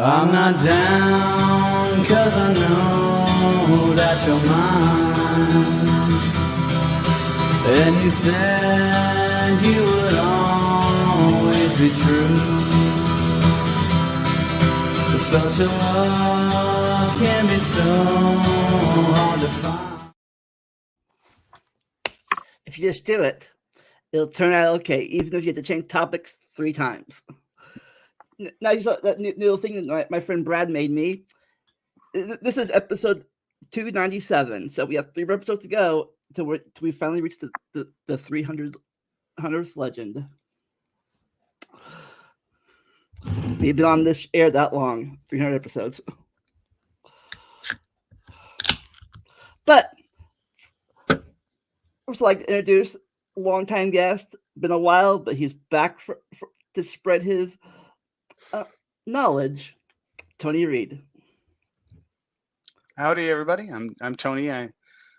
I'm not down 'cause I know that you're mine. And you said you would always be true. Such a love can be so hard to find. If you just do it, it'll turn out okay, even if you have to change topics 3 times. Now you saw that new little thing that my friend Brad made me. This is episode 297, so we have 3 more episodes to go till we finally reach the 300th legend. We've been on this air that long, 300 episodes. But I'd like to introduce a longtime guest. Been a while, but he's back to spread his knowledge. Tony Reed. Howdy, everybody. I'm Tony. I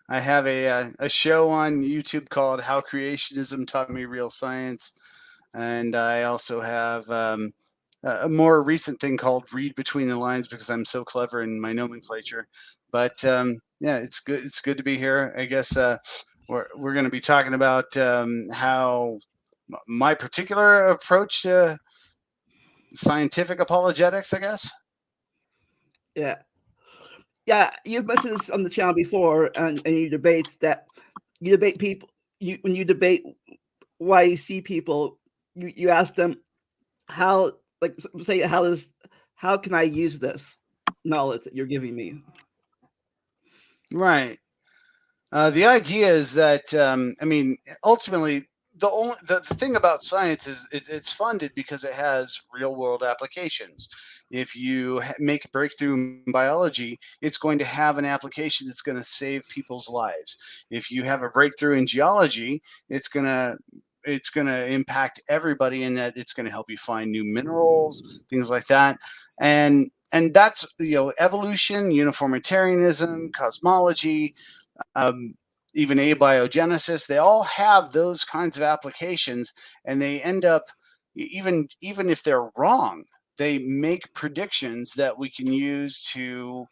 have a show on YouTube called How Creationism Taught Me Real Science, and I also have a more recent thing called Read Between the Lines because I'm so clever in my nomenclature. But yeah, it's good. It's good to be here. I guess we're going to be talking about how my particular approach to scientific apologetics, I guess. Yeah. You've mentioned this on the channel before, and you debate people. When you debate YEC people, you ask them how can I use this knowledge that you're giving me? Right. The idea is that ultimately the thing about science is it's funded because it has real world applications. If you make a breakthrough in biology, it's going to have an application that's going to save people's lives. If you have a breakthrough in geology, it's going to impact everybody in that it's going to help you find new minerals, things like that. And that's, evolution, uniformitarianism, cosmology, even abiogenesis, they all have those kinds of applications, and they end up, even if they're wrong, they make predictions that we can use to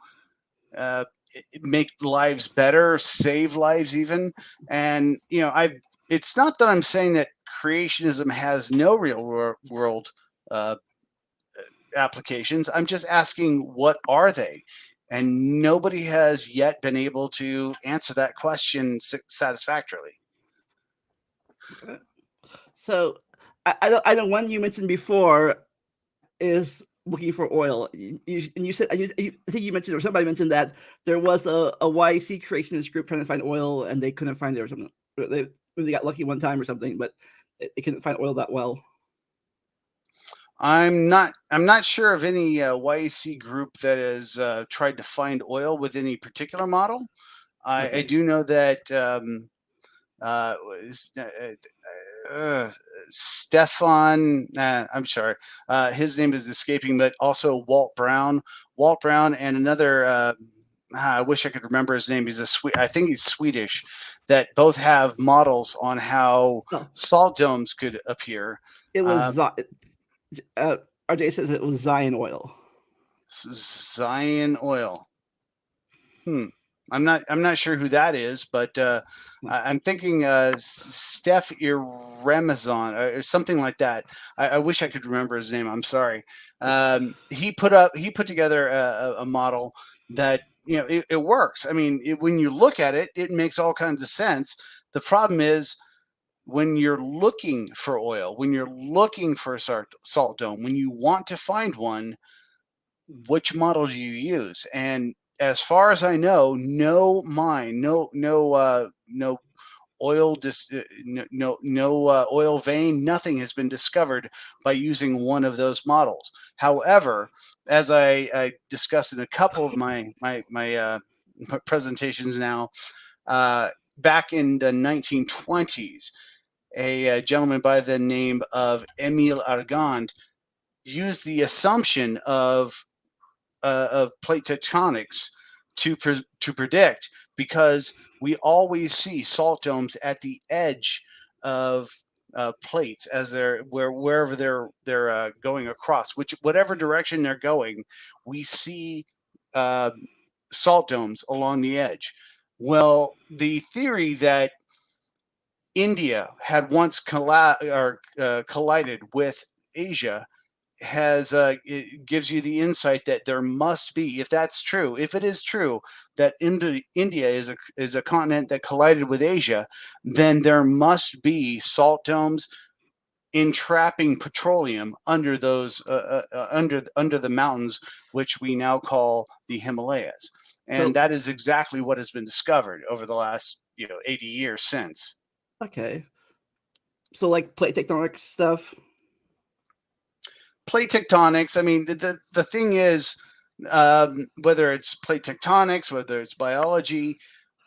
make lives better, save lives even. And, it's not that I'm saying that creationism has no real world applications. I'm just asking, what are they? And nobody has yet been able to answer that question satisfactorily. So I know one you mentioned before is looking for oil. You said, I think you mentioned, or somebody mentioned that there was a YEC creationist group trying to find oil and they couldn't find it or something. They got lucky one time or something, but they couldn't find oil that well. I'm not sure of any YEC group that has tried to find oil with any particular model. I do know that Stefan, I'm sorry, his name is escaping, but also Walt Brown, and another. I wish I could remember his name. I think he's Swedish. That both have models on how salt domes could appear. It was RJ says it was Zion oil. Zion oil. I'm not sure who that is, but I'm thinking Steph Iremazon or something like that. I wish I could remember his name. I'm sorry. He put together a model that it works. I mean, when you look at it, it makes all kinds of sense. The problem is, when you're looking for oil, when you're looking for a salt dome, when you want to find one, which model do you use? And as far as I know, no oil oil vein, nothing has been discovered by using one of those models. However, as I discussed in a couple of my presentations now, back in the 1920s, a gentleman by the name of Émile Argand used the assumption of plate tectonics to predict, because we always see salt domes at the edge of plates as wherever they're going across, whatever direction they're going, we see uh, salt domes along the edge. Well, the theory that India had once collided with Asia has it gives you the insight that there must be, if that's true, if it is true that India is a continent that collided with Asia, then there must be salt domes entrapping petroleum under those under the mountains, which we now call the Himalayas, and So that is exactly what has been discovered over the last 80 years since. okay, so like plate tectonics stuff. Plate tectonics. I mean, the thing is, whether it's plate tectonics, whether it's biology,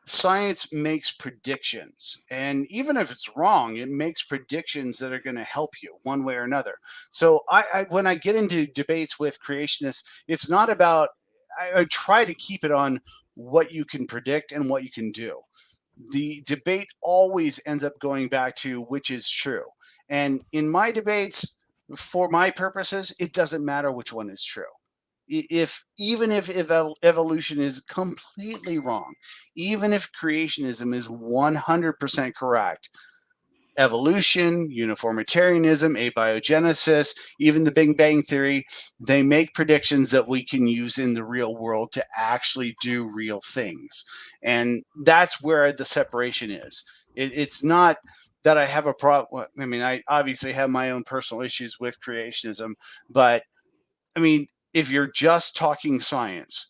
science makes predictions, and even if it's wrong, it makes predictions that are going to help you one way or another. So when I get into debates with creationists, it's not about, I try to keep it on what you can predict and what you can do. The debate always ends up going back to which is true, and in my debates, for my purposes, it doesn't matter which one is true. Even if evolution is completely wrong, even if creationism is 100% correct, evolution, uniformitarianism, abiogenesis, even the Big Bang Theory, they make predictions that we can use in the real world to actually do real things. And that's where the separation is. It's not that I have a problem. I mean, I obviously have my own personal issues with creationism, but I mean, if you're just talking science,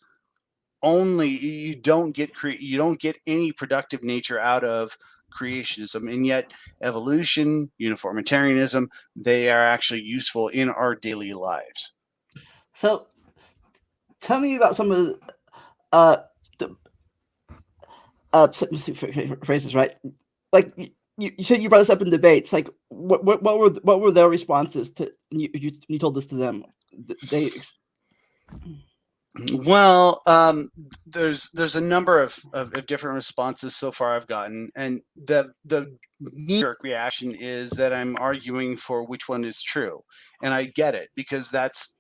only you don't get any productive nature out of creationism, and yet evolution, uniformitarianism, they are actually useful in our daily lives. So tell me about some of uh the phrases, right? Like you said you brought this up in debates. Like what were their responses to you told this to them? They Well, there's a number of different responses so far I've gotten, and the knee-jerk reaction is that I'm arguing for which one is true, and I get it because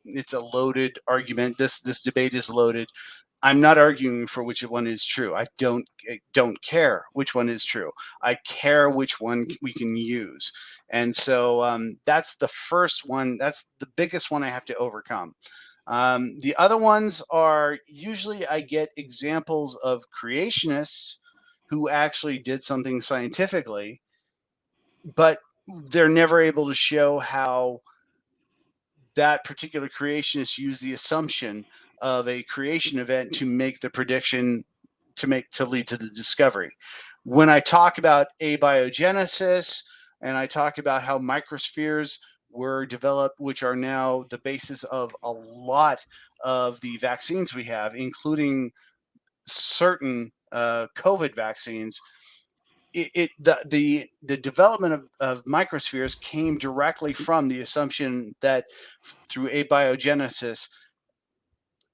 it's a loaded argument. This debate is loaded. I'm not arguing for which one is true. I don't care which one is true. I care which one we can use, and so that's the first one. That's the biggest one I have to overcome. The other ones are usually I get examples of creationists who actually did something scientifically, but they're never able to show how that particular creationist used the assumption of a creation event to make the prediction to lead to the discovery. When I talk about abiogenesis and I talk about how microspheres were developed, which are now the basis of a lot of the vaccines we have, including certain COVID vaccines, the development of microspheres came directly from the assumption that through abiogenesis,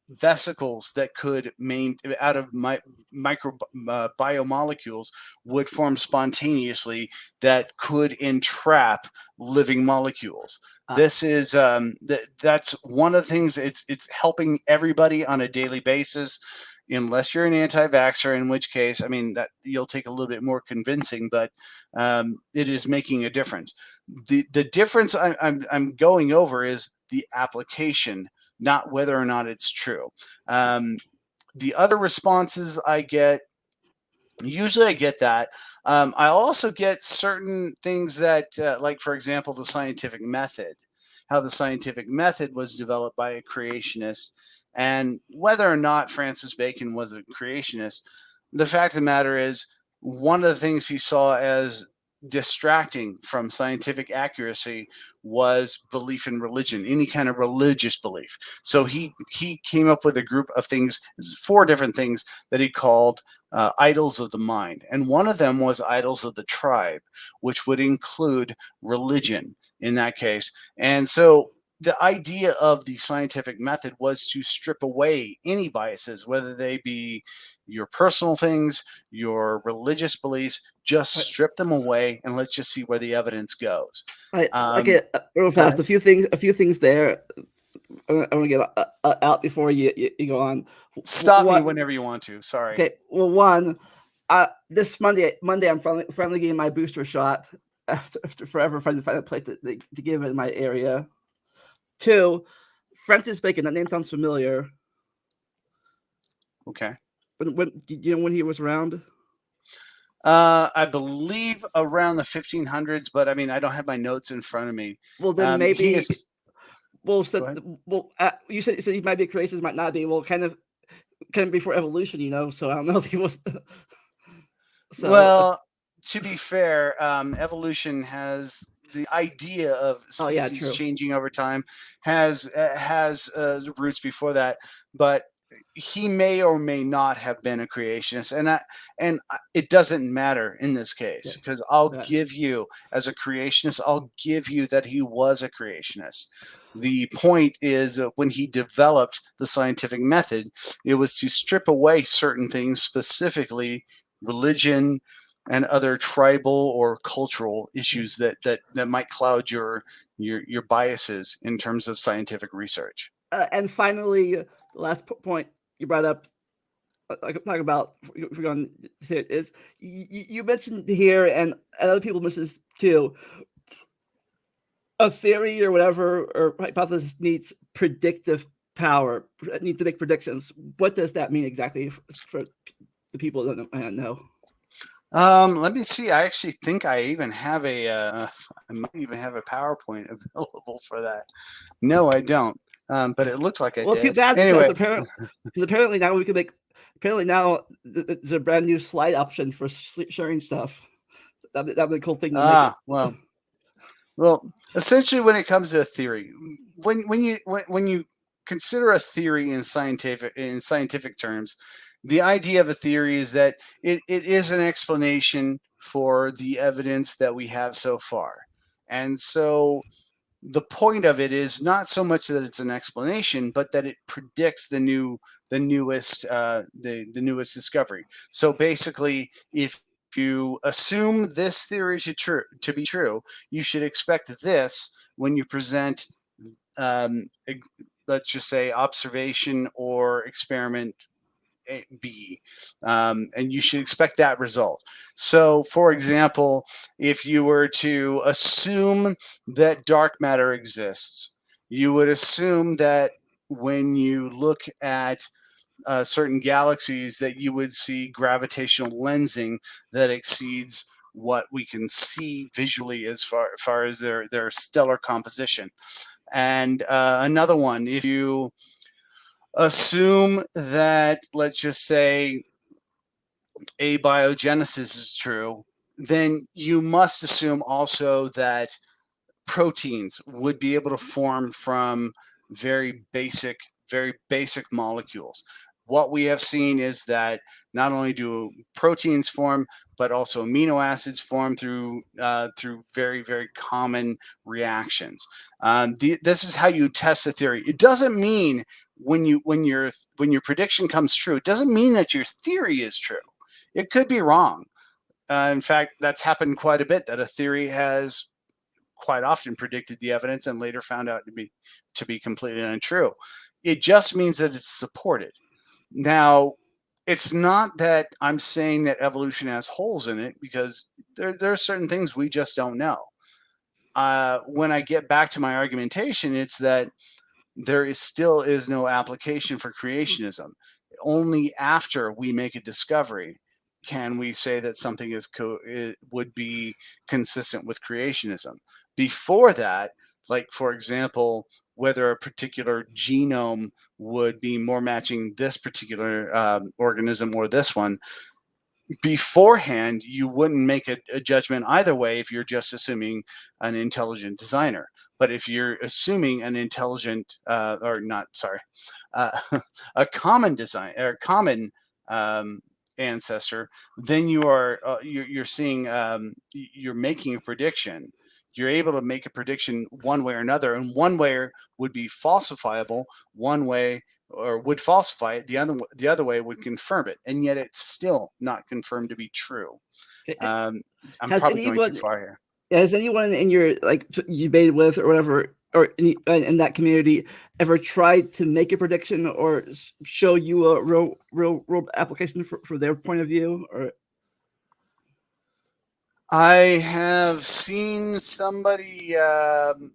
vesicles that could out of micro biomolecules would form spontaneously that could entrap living molecules. This is that's one of the things. It's helping everybody on a daily basis, unless you're an anti-vaxxer, in which case, I mean, that you'll take a little bit more convincing, but it is making a difference. The difference I'm going over is the application, not whether or not it's true. The other responses I get, usually I get that. I also get certain things that, like, for example, the scientific method, how the scientific method was developed by a creationist, and whether or not Francis Bacon was a creationist. The fact of the matter is, one of the things he saw as distracting from scientific accuracy was belief in religion, any kind of religious belief. So he came up with a group of things, 4 different things that he called idols of the mind, and one of them was idols of the tribe, which would include religion in that case. And so the idea of the scientific method was to strip away any biases, whether they be your personal things, your religious beliefs. Just Right. strip them away, and let's just see where the evidence goes. Right. Um, Okay, real go fast. ahead. A few things there. I want to get out before you go on. Stop me What? whenever you want to. Sorry. Okay. Well, one, this Monday, I'm finally getting my booster shot after forever trying to find a place to give it in my area. Two, Francis Bacon. That name sounds familiar. Okay. When do you know when he was around? I believe around the 1500s, but I mean, I don't have my notes in front of me. Well, then He maybe. is. Well, Go ahead. you said he might be a creationist, might not be. Well, kind of before evolution, So I don't know if he was. So Well, to be fair, evolution has the idea of oh yeah, species true. changing over time has roots before that, but he may or may not have been a creationist, it doesn't matter in this case, Okay. because I'll Yeah. give you, as a creationist, I'll give you that he was a creationist. The point is, when he developed the scientific method, it was to strip away certain things, specifically religion and other tribal or cultural issues that might cloud your biases in terms of scientific research. And finally, the last point you brought up, talk about, if we're going to say it, is you mentioned here, and other people mentioned this too, a theory or whatever, or hypothesis needs predictive power, needs to make predictions. What does that mean exactly for the people that don't know? Let me see. I actually think I even have I might even have a PowerPoint available for that. No, I don't. But it looked like I Well, too did. bad, Anyway, because apparently now we can make. Apparently now there's a brand new slide option for sharing stuff. That'd be a cool thing to make it. well, essentially, when it comes to a theory, when you consider a theory in scientific terms, the idea of a theory is that it is an explanation for the evidence that we have so far. And so the point of it is not so much that it's an explanation, but that it predicts the newest discovery. So basically, if you assume this theory to be true, you should expect this when you present, let's just say, observation or experiment B, and you should expect that result. So, for example, if you were to assume that dark matter exists, you would assume that when you look at certain galaxies, that you would see gravitational lensing that exceeds what we can see visually as far as their stellar composition. And another one, if you assume that, let's just say, abiogenesis is true, then you must assume also that proteins would be able to form from very basic molecules. What we have seen is that not only do proteins form, but also amino acids form through very, very common reactions. This is how you test a theory. It doesn't mean when your prediction comes true, it doesn't mean that your theory is true. It could be wrong. In fact, that's happened quite a bit, that a theory has quite often predicted the evidence and later found out to be completely untrue. It just means that it's supported. Now, it's not that I'm saying that evolution has holes in it, because there are certain things we just don't know. When I get back to my argumentation, it's that there still is no application for creationism. Only after we make a discovery can we say that something would be consistent with creationism. Before that, like, for example, whether a particular genome would be more matching this particular organism or this one, beforehand, you wouldn't make a judgment either way if you're just assuming an intelligent designer. But if you're assuming an intelligent, or not, sorry, a common design or common ancestor, then you're seeing, you're making a prediction. you're able to make a prediction one way or another, and one way would be falsifiable, one way or would falsify it, the other way would confirm it, and yet it's still not confirmed to be true. I'm Has probably going too anyone far here. has anyone in your you debated with or whatever or in that community ever tried to make a prediction or show you a real world application for their point of view? Or I have seen somebody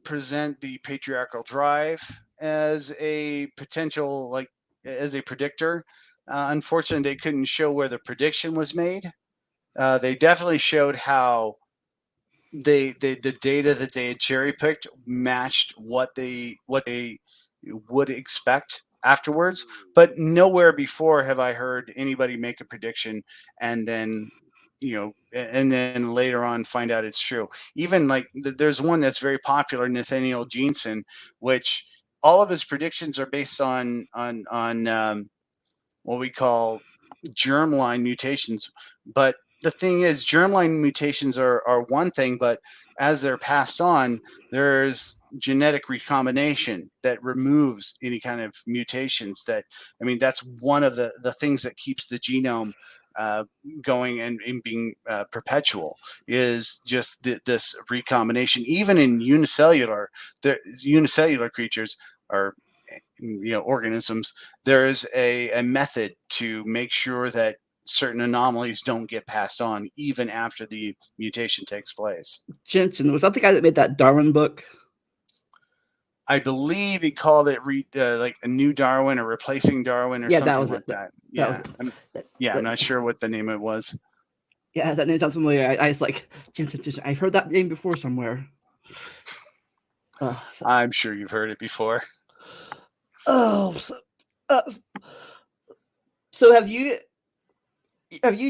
present the patriarchal drive as a potential, as a predictor. Unfortunately, they couldn't show where the prediction was made. They definitely showed how the data that they had cherry picked matched what they would expect afterwards, but nowhere before have I heard anybody make a prediction and then later on find out it's true. Even there's one that's very popular, Nathaniel Jeanson, which all of his predictions are based on what we call germline mutations. But the thing is, germline mutations are one thing, but as they're passed on, there's genetic recombination that removes any kind of mutations. That's one of the things that keeps the genome going and being perpetual, is just this recombination. Even in unicellular creatures or organisms, there is a method to make sure that certain anomalies don't get passed on even after the mutation takes place. Jensen, was that the guy that made that Darwin book? I believe he called it like a new Darwin or replacing Darwin or something like that. I'm not sure what the name it was. Yeah, that name sounds familiar. I was like, Jensen, I've heard that name before somewhere. I'm sure you've heard it before. Oh, so have you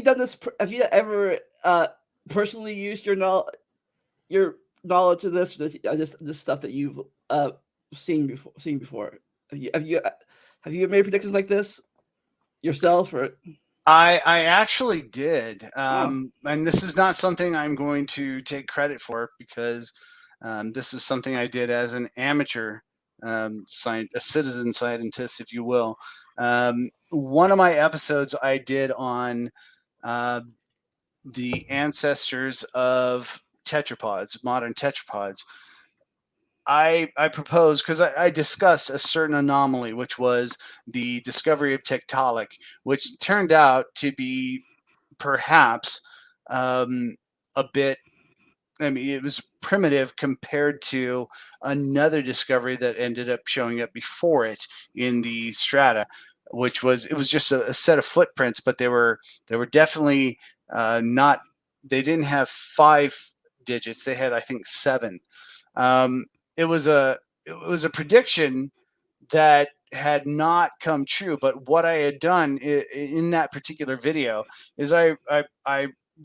done this? Have you ever personally used your knowledge of this stuff that you've seen before? Have you made predictions like this yourself? Or I actually did, and this is not something I'm going to take credit for, because this is something I did as an amateur a citizen scientist, if you will. One of my episodes I did on the ancestors of tetrapods, modern tetrapods. I proposed, because I discussed a certain anomaly, which was the discovery of Tectonic, which turned out to be perhaps a bit, it was primitive compared to another discovery that ended up showing up before it in the strata, it was just a set of footprints, but they were definitely not. They didn't have 5 digits. They had, I think, 7. It was a prediction that had not come true. But what I had done in that particular video is I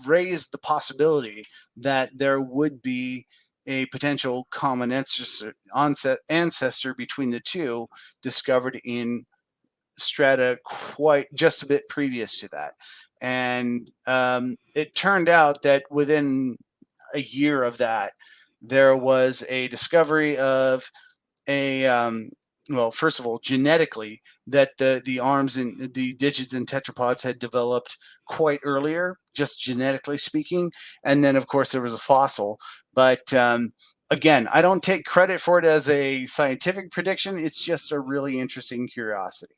raised the possibility that there would be a potential common ancestor between the two, discovered in strata quite just a bit previous to that. And it turned out that within a year of that, there was a discovery of well, first of all, genetically, that the arms and the digits in tetrapods had developed quite earlier, just genetically speaking. And then, of course, there was a fossil. But again, I don't take credit for it as a scientific prediction. It's just a really interesting curiosity.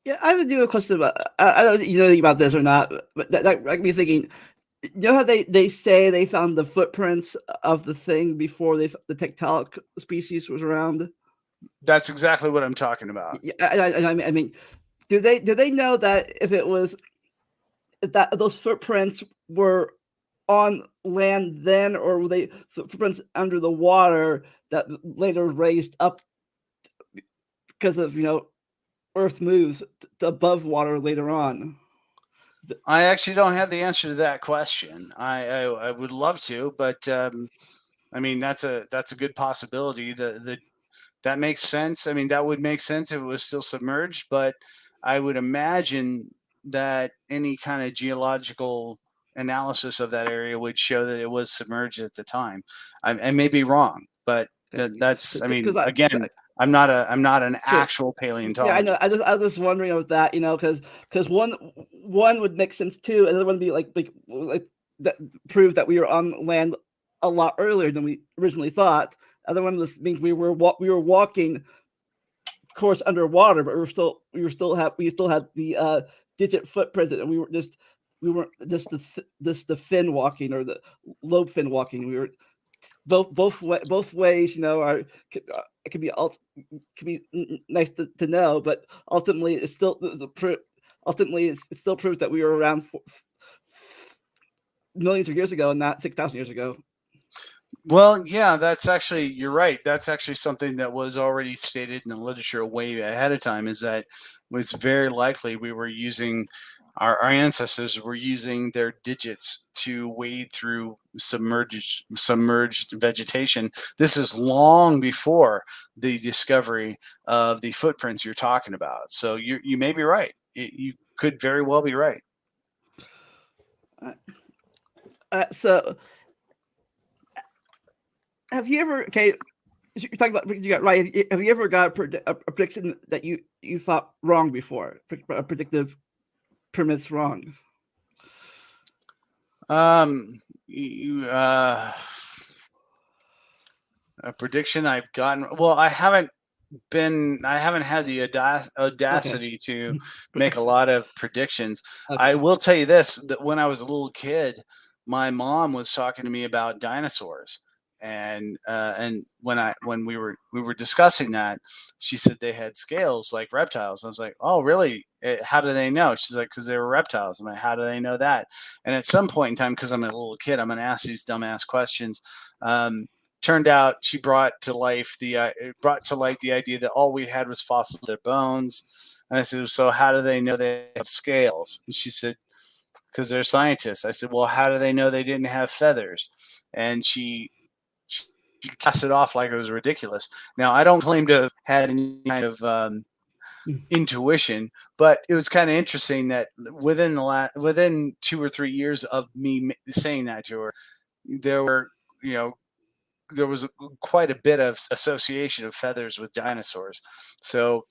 Yeah, I have a question about. I don't know if you know anything about this or not, but that got me thinking. You know how they say they found the footprints of the thing before the tectonic species was around? That's exactly what I'm talking about. Yeah, I mean, do they know that if those footprints were on land then, or were they footprints under the water that later raised up because of Earth moves above water later on? I actually don't have the answer to that question. I would love to, but that's a good possibility. That makes sense. That would make sense if it was still submerged, but I would imagine that any kind of geological analysis of that area would show that it was submerged at the time. I may be wrong, but that's, I mean, again, I'm not an actual paleontologist. Yeah, I know. I was just wondering about that, because one would make sense too, and the other one would be like that proves that we were on land a lot earlier than we originally thought. Other one means we were walking, of course, underwater, but we still had the digit footprints, and we weren't just the fin walking or the lobe fin walking. We were both ways, it could be nice to know, but ultimately it's still it still proves that we were around millions of years ago and not 6,000 years ago. Well, yeah, you're right. That's actually something that was already stated in the literature way ahead of time, is that it's very likely we were using our ancestors were using their digits to wade through submerged vegetation. This is long before the discovery of the footprints you're talking about. So you may be right. You could very well be right. So have you ever, you're talking about you got right. Have you ever got a prediction that you thought wrong before? A predictive premise wrong? A prediction I've gotten. Well, I haven't had the audacity to make a lot of predictions. Okay. I will tell you this, that when I was a little kid, my mom was talking to me about dinosaurs. And when we were discussing that, she said they had scales like reptiles. I was like, oh, really? How do they know? She's like, because they were reptiles. I'm like, how do they know that? And at some point in time, because I'm a little kid, I'm going to ask these dumbass questions. Turned out she brought to light the idea that all we had was fossils, their bones. And I said, so how do they know they have scales? And she said, because they're scientists. I said, well, how do they know they didn't have feathers? And she cast it off like it was ridiculous. Now, I don't claim to have had any kind of intuition, but it was kind of interesting that within 2 or 3 years of me saying that to her, there was quite a bit of association of feathers with dinosaurs. So,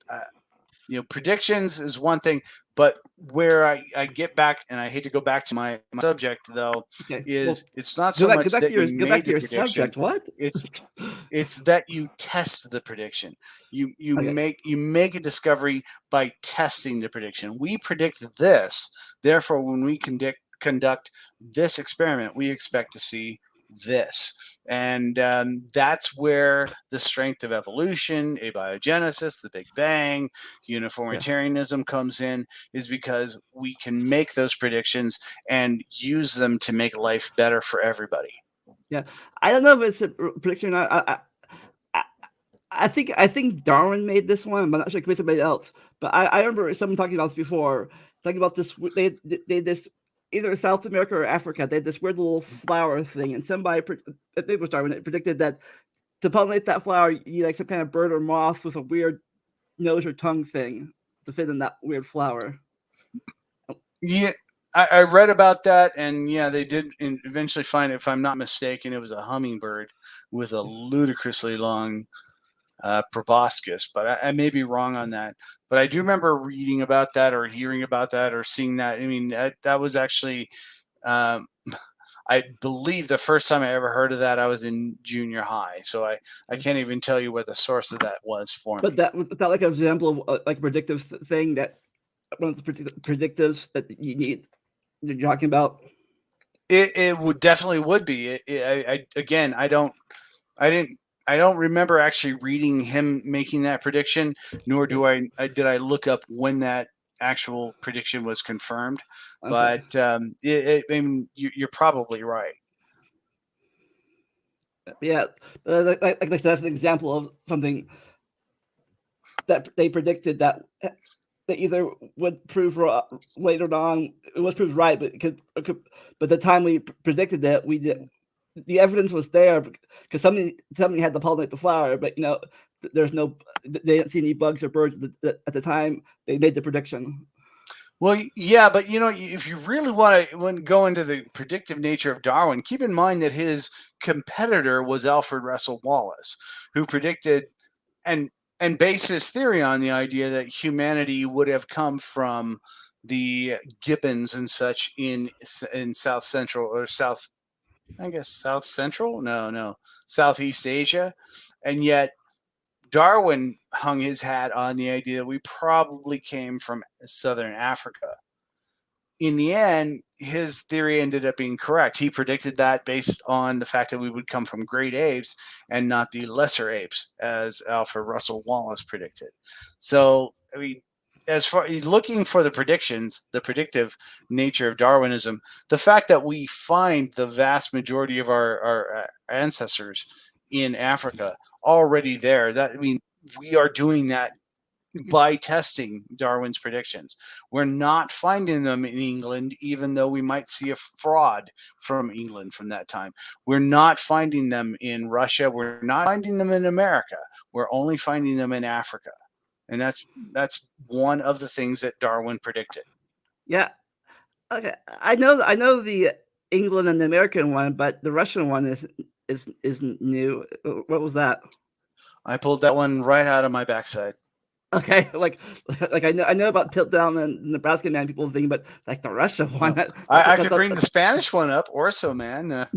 predictions is one thing, but where I get back, and I hate to go back to my subject though, is it's not so much that you made the prediction. Subject. What? It's that you test the prediction. You make a discovery by testing the prediction. We predict this, therefore, when we conduct this experiment, we expect to see this. And that's where the strength of evolution, abiogenesis, the Big Bang, uniformitarianism comes in, is because we can make those predictions and use them to make life better for everybody. Yeah, I don't know if it's a prediction or not. I think Darwin made this one, but I'm not sure if somebody else. But I remember someone talking about this before, talking about this. They this. Either South America or Africa, they had this weird little flower thing, and somebody, I think it was Darwin, predicted that to pollinate that flower, you need like some kind of bird or moth with a weird nose or tongue thing to fit in that weird flower. Yeah, I read about that, and yeah, they did eventually find, if I'm not mistaken, it was a hummingbird with a ludicrously long proboscis, but I may be wrong on that. But I do remember reading about that or hearing about that or seeing that. I mean, that was actually, I believe the first time I ever heard of that, I was in junior high. So I can't even tell you what the source of that was for me. But that was like an example of like a predictive thing, that one of the predictives that you need, you're talking about? It would definitely would be. I don't remember actually reading him making that prediction, nor did I look up when that actual prediction was confirmed. Okay. But I mean, you're probably right. Yeah, like I said, that's an example of something that they predicted that either would prove later on. It was proved right, but the time we predicted that, we did. The evidence was there because somebody had to pollinate the flower, but they didn't see any bugs or birds at the time they made the prediction. Well, yeah, but if you really want to go into the predictive nature of Darwin, keep in mind that his competitor was Alfred Russel Wallace, who predicted and based his theory on the idea that humanity would have come from the gibbons and such in South Central or South, I guess South Central, no, Southeast Asia, and yet Darwin hung his hat on the idea that we probably came from Southern Africa. In the end, his theory ended up being correct. He predicted that based on the fact that we would come from great apes and not the lesser apes, as Alfred Russel Wallace predicted. So, I mean, as far looking for the predictions, the predictive nature of Darwinism, the fact that we find the vast majority of our ancestors in Africa already there, that I mean, we are doing that by testing Darwin's predictions. We're not finding them in England, even though we might see a fraud from England from that time. We're not finding them in Russia. We're not finding them in America. We're only finding them in Africa. And that's one of the things that Darwin predicted. Yeah. Okay. I know the England and the American one, but the Russian one is new. What was that? I pulled that one right out of my backside. Okay, like I know about Tilt Down and Nebraska Man people thinking, but like the Russia one, No. I could bring the Spanish one up, Orso Man.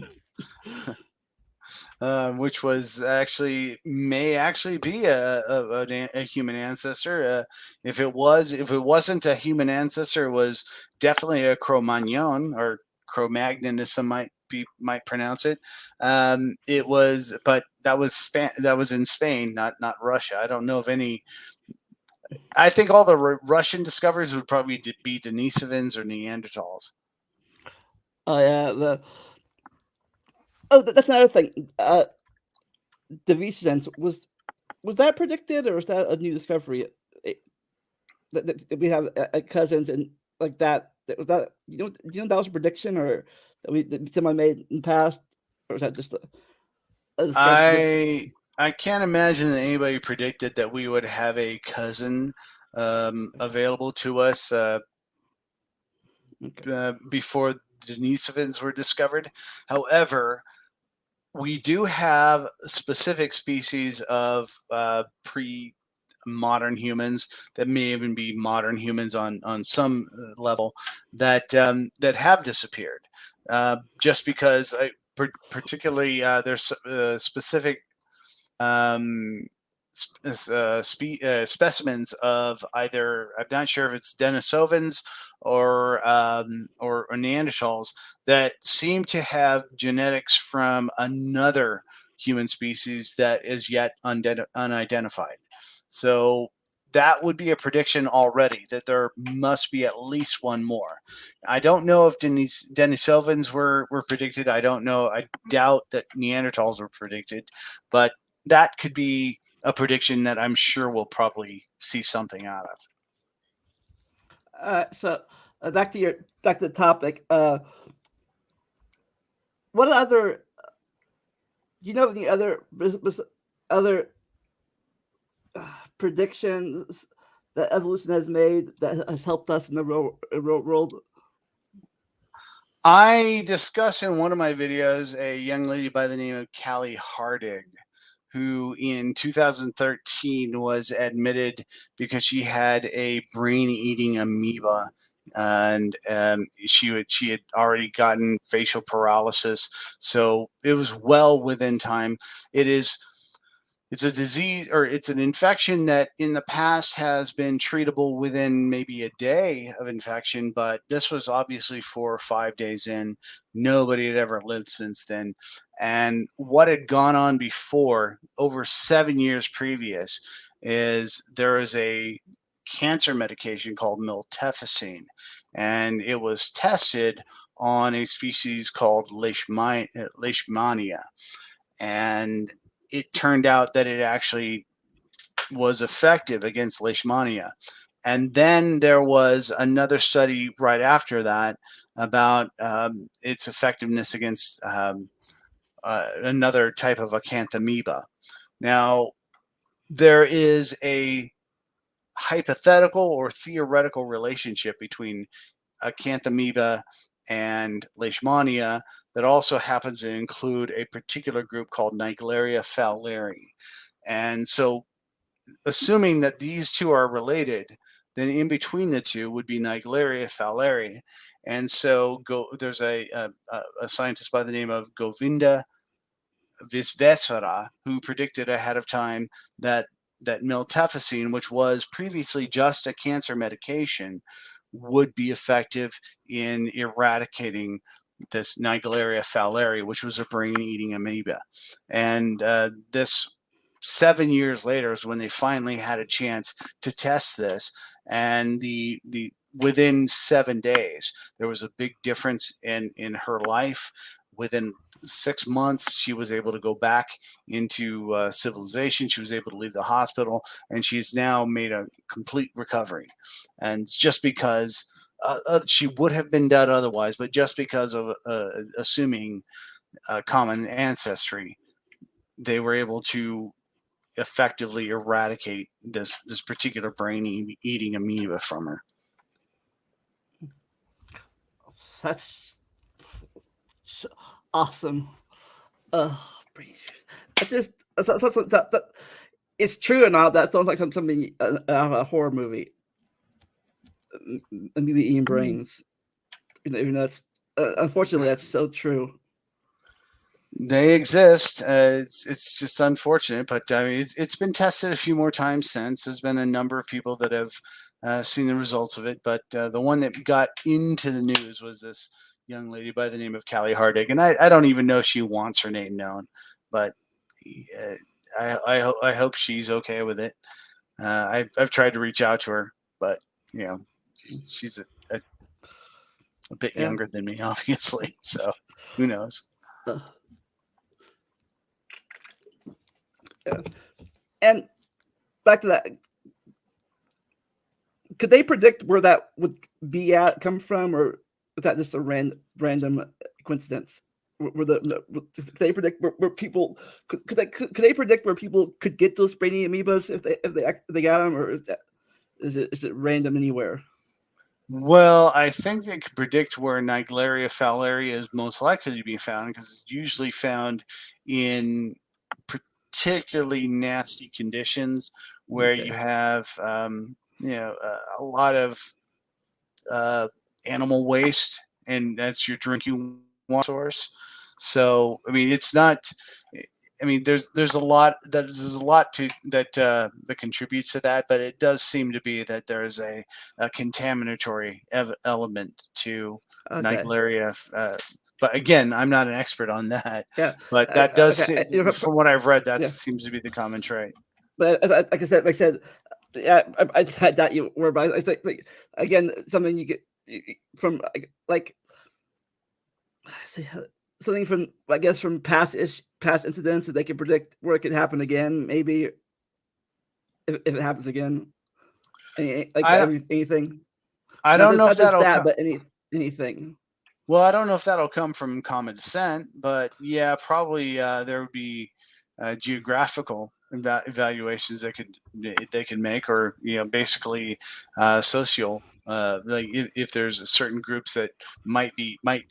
Which was may actually be a human ancestor. If it wasn't a human ancestor, it was definitely a Cro-Magnon or Cro-Magnon, as some might pronounce it. It was, but that was in Spain, not Russia. I don't know of any. I think all the Russian discoveries would probably be Denisovans or Neanderthals. Oh yeah, that's another thing. Denisovans was that predicted or was that a new discovery? That we have cousins and like that. That was that. Do you know that was a prediction or that someone made in the past, or was that just a discovery? I can't imagine that anybody predicted that we would have a cousin available to us Okay. before the Denisovans were discovered. However, we do have specific species of pre-modern humans that may even be modern humans on some level that have disappeared, just because particularly there's specific um, specimens of either, I'm not sure if it's Denisovans or Neanderthals that seem to have genetics from another human species that is yet unidentified. So that would be a prediction already that there must be at least one more. I don't know if Denisovans were predicted. I don't know. I doubt that Neanderthals were predicted, but that could be a prediction that I'm sure we'll probably see something out of. So back to the topic. What other do you know any other predictions that evolution has made that has helped us in the real world? I discuss in one of my videos a young lady by the name of Callie Hardig, who in 2013 was admitted because she had a brain-eating amoeba, and she had already gotten facial paralysis, so it was well within time. It's a disease, or it's an infection that in the past has been treatable within maybe a day of infection, but this was obviously 4 or 5 days in. Nobody had ever lived since then. And what had gone on before, over 7 years previous, is there is a cancer medication called miltefosine, and it was tested on a species called leishmania, and it turned out that it actually was effective against leishmania. And then there was another study right after that about its effectiveness against another type of acanthamoeba. Now, there is a hypothetical or theoretical relationship between Acanthamoeba and Leishmania that also happens to include a particular group called Naegleria fowleri. And so, assuming that these two are related, then in between the two would be Naegleria fowleri. And so, there's a scientist by the name of Govinda Visvesvara who predicted ahead of time that miltefosine, which was previously just a cancer medication, would be effective in eradicating this Naegleria fowleri, which was a brain-eating amoeba. And this 7 years later is when they finally had a chance to test this, and the within 7 days there was a big difference in her life. Within 6 months, she was able to go back into civilization. She was able to leave the hospital, and she's now made a complete recovery. And it's just because she would have been dead otherwise, but just because of assuming common ancestry, they were able to effectively eradicate this particular brain-eating amoeba from her. That's awesome. It's true and all. That sounds like something out of a horror movie. Amoeba eating brains. Even though it's unfortunately that's so true. They exist. It's just unfortunate, but I mean, it's been tested a few more times since. There's been a number of people that have seen the results of it, but the one that got into the news was this young lady by the name of Callie Hardig, and I don't even know if she wants her name known, but I hope she's okay with it. I've tried to reach out to her, but you know, she's a bit younger than me, obviously. So who knows? And back to that, could they predict where that would come from, or was that just a random coincidence? Could they predict where people could they predict where people could get those brainy amoebas if they got them, or is it random anywhere? Well, I think they could predict where Naegleria fowleri is most likely to be found, because it's usually found in particularly nasty conditions where you have a lot of animal waste, and that's your drinking water source. So I mean, it's not. I mean, there's a lot that contributes to that, but it does seem to be that there's a contaminatory element to Naegleria. But again, I'm not an expert on that. Yeah, but that does, from what I've read, that seems to be the common trait. But like I said, yeah, I had that you were, but I think again something you get from like something from, I guess, from past incidents that they can predict where it could happen again, maybe if it happens again. Anything. I don't know if that'll but anything. Well, I don't know if that'll come from common descent, but yeah, probably there would be geographical evaluations that they could make, or basically social. Like if there's certain groups that might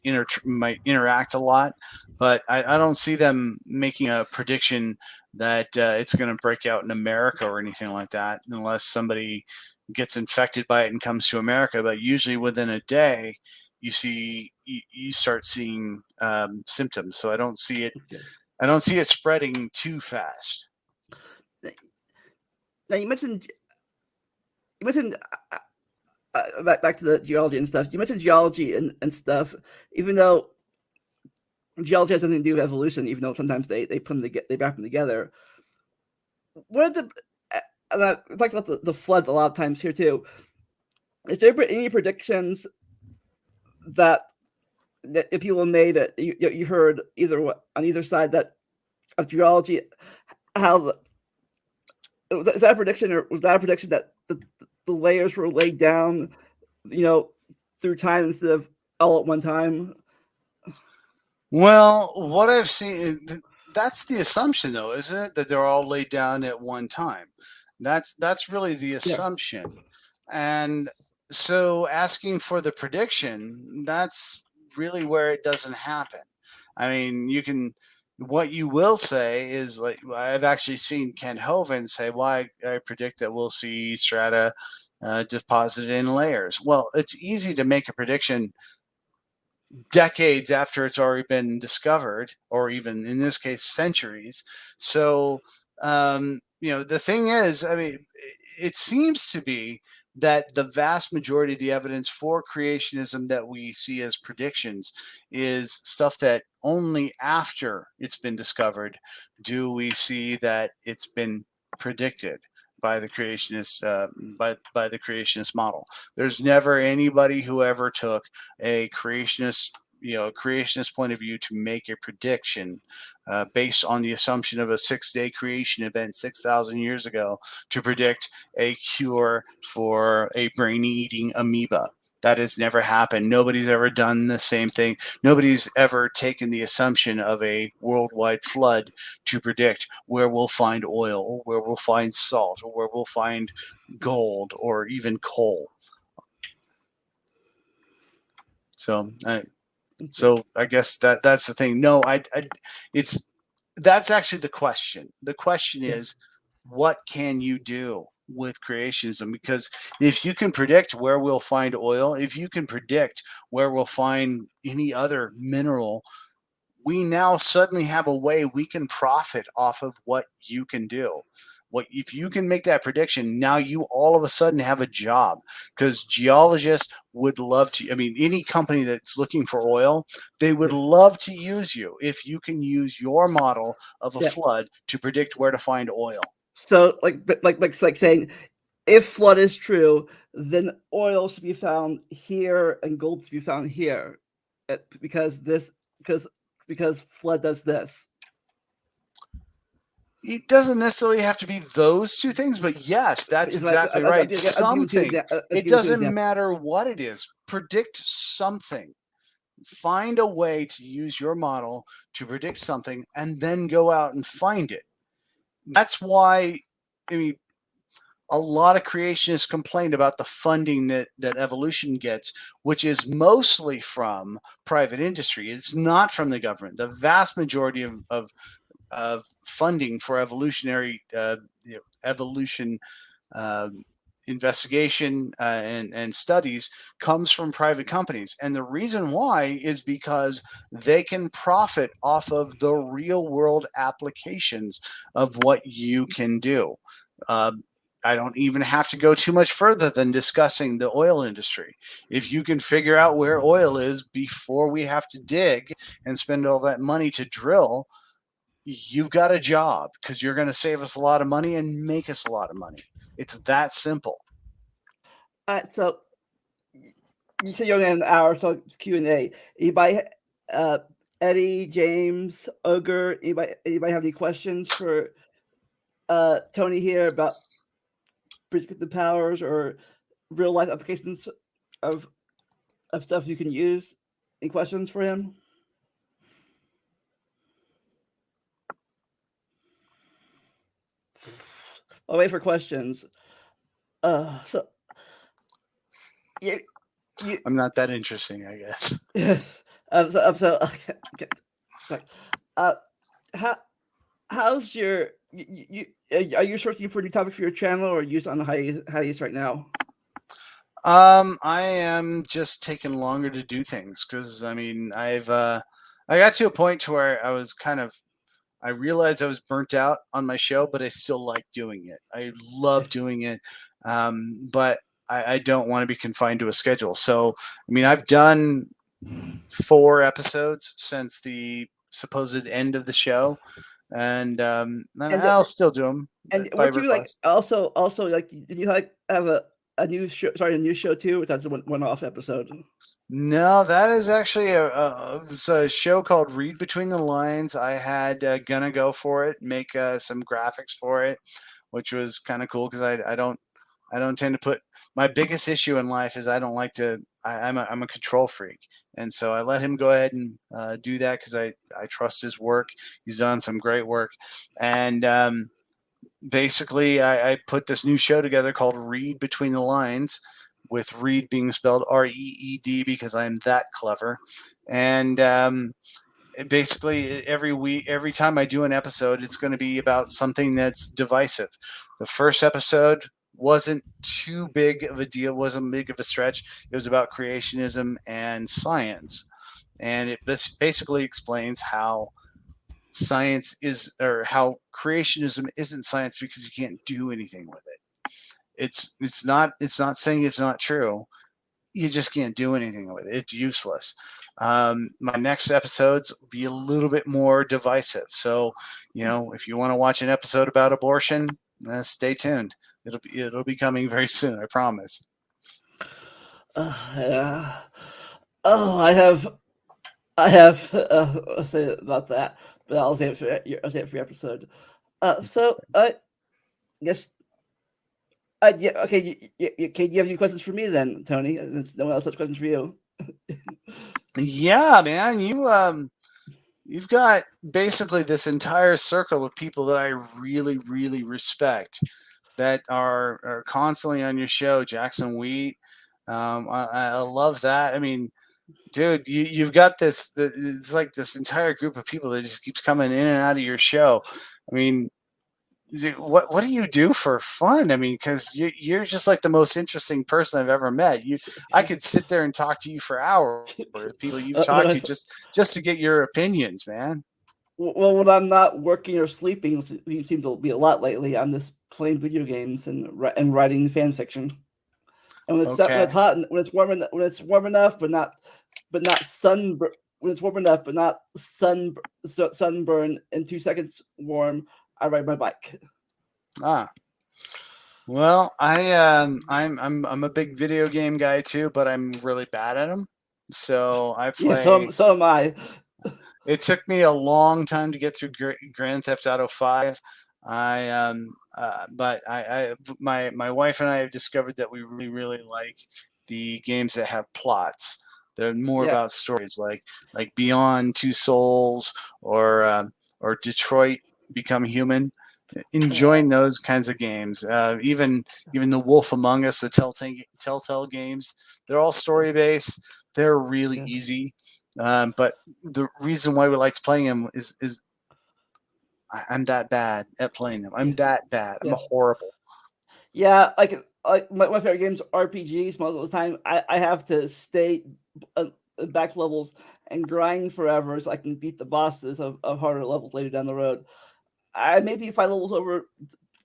interact a lot, but I don't see them making a prediction that it's going to break out in America or anything like that, unless somebody gets infected by it and comes to America. But usually within a day, you start seeing symptoms. So I don't see it. I don't see it spreading too fast. Now you mentioned back to the geology and stuff. You mentioned geology and stuff, even though geology has nothing to do with evolution, even though sometimes they wrap them together. What are we talked about the floods a lot of times here too. Is there any predictions that if people made it, you heard on either side that of geology, was that a prediction, or was that a prediction that the layers were laid down, through time instead of all at one time? Well, what I've seen, that's the assumption though, isn't it? That they're all laid down at one time. That's really the assumption. And so asking for the prediction, that's really where it doesn't happen. I mean, what you will say is, like, I've actually seen Ken Hovind say, well, I predict that we'll see strata deposited in layers. Well, it's easy to make a prediction decades after it's already been discovered, or even in this case, centuries. So, the thing is, I mean, it seems to be that the vast majority of the evidence for creationism that we see as predictions is stuff that only after it's been discovered do we see that it's been predicted by the creationist by the creationist model. There's never anybody who ever took a creationist point of view to make a prediction based on the assumption of a 6-day creation event 6,000 years ago to predict a cure for a brain-eating amoeba. That has never happened. Nobody's ever done the same thing. Nobody's ever taken the assumption of a worldwide flood to predict where we'll find oil, or where we'll find salt, or where we'll find gold, or even coal. So I guess that's the thing. No, that's actually the question. The question is, what can you do with creationism? Because if you can predict where we'll find oil, if you can predict where we'll find any other mineral, we now suddenly have a way we can profit off of what you can do. What if you can make that prediction? Now you all of a sudden have a job, because geologists would love to. I mean, any company that's looking for oil, they would love to use you if you can use your model of a flood to predict where to find oil. So, like saying, if flood is true, then oil should be found here and gold should be found here, because flood does this. It doesn't necessarily have to be those two things, but yes, that's exactly right. Something. It doesn't matter what it is. Predict something. Find a way to use your model to predict something, and then go out and find it. That's why, I mean, a lot of creationists complained about the funding that evolution gets, which is mostly from private industry. It's not from the government. The vast majority of funding for evolutionary evolution investigation and studies comes from private companies. And the reason why is because they can profit off of the real world applications of what you can do. I don't even have to go too much further than discussing the oil industry. If you can figure out where oil is before we have to dig and spend all that money to drill, you've got a job, because you're going to save us a lot of money and make us a lot of money. It's that simple. So you said you only had an hour, so Q&A. Anybody, Eddie, James, Ogre, anybody have any questions for Tony here about predictive powers or real life applications of stuff you can use? Any questions for him? I'll wait for questions. So I'm not that interesting, I guess. How's your are you searching for a new topic for your channel, or are you on hiatus right now? I am just taking longer to do things, because I mean, I got to a point to where I realized I was burnt out on my show, but I still like doing it. I love doing it, but I don't want to be confined to a schedule. So, I mean, I've done 4 episodes since the supposed end of the show, and I'll still do them. And would you request. Also like, did you have a new show? Sorry, a new show too, or that's a one-off episode? No, that is actually it's a show called Read Between the Lines. I had gonna go for it, make some graphics for it, which was kind of cool, because I don't tend to put. My biggest issue in life is I don't like to. I'm a control freak, and so I let him go ahead and do that, because I trust his work. He's done some great work, and basically, I put this new show together called Read Between the Lines, with read being spelled REED because I'm that clever. And basically, every week, every time I do an episode, it's going to be about something that's divisive. The first episode wasn't too big of a deal, wasn't big of a stretch. It was about creationism and science. And it basically explains how science is, or how creationism isn't science because you can't do anything with it. It's not saying it's not true. You just can't do anything with it. It's useless. My next episodes will be a little bit more divisive. So, if you want to watch an episode about abortion, stay tuned. It'll be coming very soon. I promise. Yeah. Oh, I have I'll say about that, but I'll say it for your episode. So I guess. Yeah. Okay. Okay. Do you have any questions for me then, Tony? Since no one else has questions for you. Yeah, man. You've got basically this entire circle of people that I really, really respect that are constantly on your show. Jackson Wheat. I love that. I mean, dude, you've got this. It's like this entire group of people that just keeps coming in and out of your show. I mean, what do you do for fun? I mean, because you're just like the most interesting person I've ever met. I could sit there and talk to you for hours. People you've talked to just to get your opinions, man. Well, when I'm not working or sleeping, we seem to be a lot lately. I'm just playing video games and writing fan fiction. And when it's hot, when it's warm enough, but not sun. When it's warm enough, but not sunburn in 2 seconds warm, I ride my bike. Well, I'm a big video game guy too, but I'm really bad at them. So I play. Yeah, so am I. It took me a long time to get through Grand Theft Auto 5. But my wife and I have discovered that we really, really like the games that have plots. They're more about stories, like Beyond Two Souls or Detroit Become Human. Enjoying those kinds of games. Even The Wolf Among Us, the Telltale games, they're all story based. They're really easy. But the reason why we liked playing them is I'm that bad at playing them. I'm that bad. I'm horrible. Yeah, like my favorite games are RPGs. Most of the time, I have to stay back levels and grind forever so I can beat the bosses of harder levels later down the road. I may be 5 levels over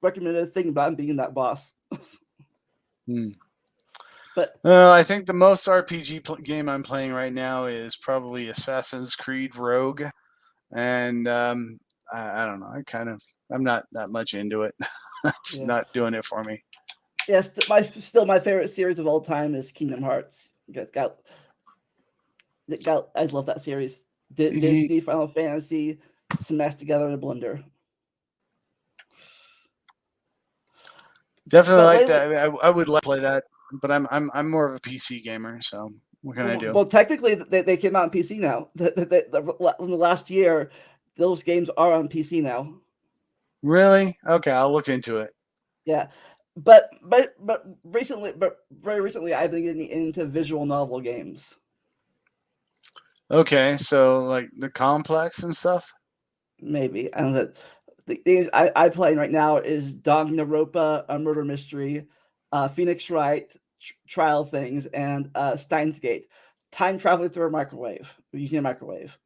recommended thing about being that boss. But I think the most RPG game I'm playing right now is probably Assassin's Creed Rogue, and I don't know. I'm not that much into it. It's not doing it for me. Yes, my favorite series of all time is Kingdom Hearts. I love that series. Disney, Final Fantasy, smashed together in a blender. Definitely like that. I would like to play that, but I'm more of a PC gamer. So what can I do? Well, technically, they came out on PC now. In the last year, those games are on PC now. Really? Okay, I'll look into it. Yeah, but very recently, I've been getting into visual novel games. Okay, so like the Complex and stuff. Maybe I don't know. The games I play right now is Danganronpa, a murder mystery, Phoenix Wright, trial things, and Steins Gate. Time traveling through a microwave, using a microwave.